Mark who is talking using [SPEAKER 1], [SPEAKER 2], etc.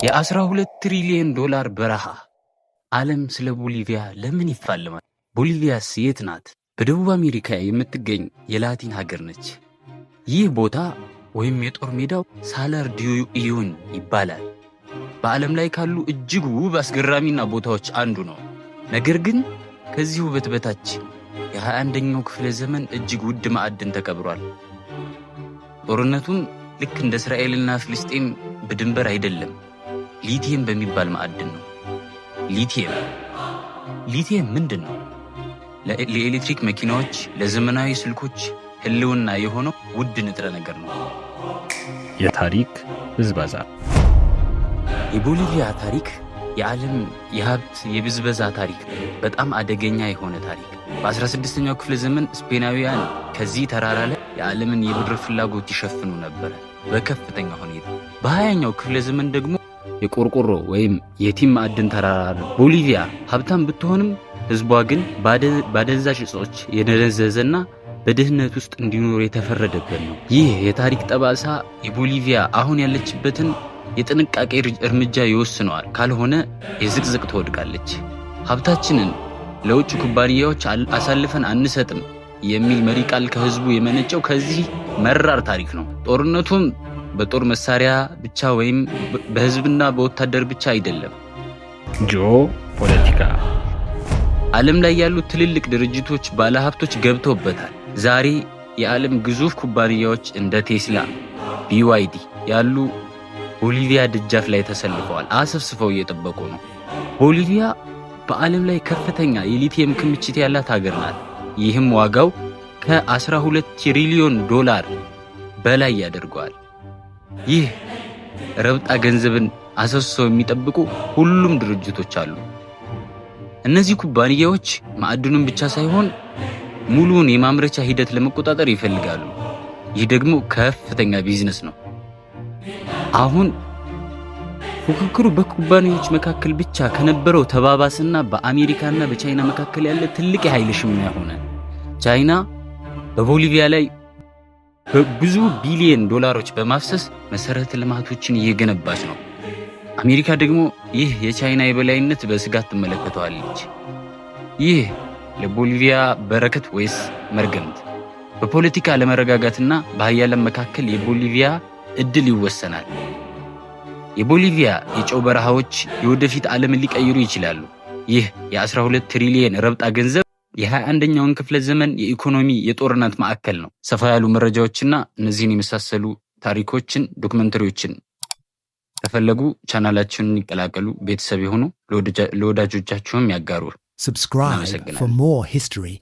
[SPEAKER 1] የ12 ትሪሊየን ዶላር በረሃ ዓለም ስለ ቦሊቪያ ለምን ይፋለማል? ቦሊቪያስ የት ናት? በደቡብ አሜሪካ የምትገኝ የላቲን ሀገር ነች። ይህ ቦታ ወይም የጦር ሜዳው ሳላር ዲ ኡዩኒ ይባላል። በዓለም ላይ ካሉ እጅግ ውብ አስገራሚና ቦታዎች አንዱ ነው። ነገር ግን ከዚህ ውበት በታች የ21ኛው ክፍለ ዘመን እጅግ ውድ ማዕድን ተቀብሯል። ጦርነቱም ልክ እንደ እስራኤልና ፍልስጤም በድንበር አይደለም፣ ሊቲየም በሚባል ማዕድን ነው። ሊቲየም ምንድን ነው? ለኤሌክትሪክ መኪናዎች፣ ለዘመናዊ ስልኮች ህልውና የሆነው ውድ ንጥረ ነገር ነው።
[SPEAKER 2] የታሪክ ብዝበዛ።
[SPEAKER 1] የቦሊቪያ ታሪክ የዓለም የሀብት የብዝበዛ ታሪክ ነው። በጣም አደገኛ የሆነ ታሪክ። በ16ኛው ክፍለ ዘመን ስፔናውያን ከዚህ ተራራ ላይ የዓለምን የብድር ፍላጎት ይሸፍኑ ነበር በከፍተኛ ሁኔታ። በ20ኛው ክፍለ ዘመን ደግሞ የቆርቆሮ ወይም የቲም ማዕድን ተራራ ነው። ቦሊቪያ ሀብታም ብትሆንም ህዝቧ ግን ባደንዛዥ እጾች የደነዘዘና በድህነት ውስጥ እንዲኖር የተፈረደበት ነው። ይህ የታሪክ ጠባሳ የቦሊቪያ አሁን ያለችበትን የጥንቃቄ እርምጃ ይወስነዋል። ካልሆነ የዝቅዝቅ ትወድቃለች። ሀብታችንን ለውጭ ኩባንያዎች አሳልፈን አንሰጥም የሚል መሪ ቃል ከህዝቡ የመነጨው ከዚህ መራር ታሪክ ነው። ጦርነቱም በጦር መሳሪያ ብቻ ወይም በህዝብና በወታደር ብቻ አይደለም።
[SPEAKER 2] ፖለቲካ።
[SPEAKER 1] ዓለም ላይ ያሉ ትልልቅ ድርጅቶች፣ ባለሀብቶች ገብተውበታል። ዛሬ የዓለም ግዙፍ ኩባንያዎች እንደ ቴስላ፣ ቢዋይዲ ያሉ ቦሊቪያ ደጃፍ ላይ ተሰልፈዋል። አሰፍስፈው እየጠበቁ ነው። ቦሊቪያ በዓለም ላይ ከፍተኛ የሊቲየም ክምችት ያላት ሀገር ናት። ይህም ዋጋው ከ12 ትሪሊዮን ዶላር በላይ ያደርገዋል። ይህ ረብጣ ገንዘብን አሰፍስፈው የሚጠብቁ ሁሉም ድርጅቶች አሉ። እነዚህ ኩባንያዎች ማዕድኑን ብቻ ሳይሆን ሙሉውን የማምረቻ ሂደት ለመቆጣጠር ይፈልጋሉ። ይህ ደግሞ ከፍተኛ ቢዝነስ ነው። አሁን ፉክክሩ በኩባንያዎች መካከል ብቻ ከነበረው ተባባስና በአሜሪካና በቻይና መካከል ያለ ትልቅ የኃይል ሽሚያ ሆነ። ቻይና በቦሊቪያ ላይ በብዙ ቢሊየን ዶላሮች በማፍሰስ መሰረተ ልማቶችን እየገነባች ነው። አሜሪካ ደግሞ ይህ የቻይና የበላይነት በስጋት ትመለከተዋለች። ይህ ለቦሊቪያ በረከት ወይስ መርገምት? በፖለቲካ አለመረጋጋትና በሀያላን መካከል የቦሊቪያ እድል ይወሰናል። የቦሊቪያ የጨው በረሃዎች የወደፊት ዓለምን ሊቀይሩ ይችላሉ። ይህ የ12 ትሪሊየን ረብጣ ገንዘብ የ21ኛውን ክፍለ ዘመን የኢኮኖሚ የጦርነት ማዕከል ነው። ሰፋ ያሉ መረጃዎችና እነዚህን የመሳሰሉ ታሪኮችን፣ ዶክመንተሪዎችን ከፈለጉ ቻናላችንን ይቀላቀሉ፣ ቤተሰብ የሆኑ ለወዳጆቻችሁም ያጋሩ።
[SPEAKER 3] Subscribe for more history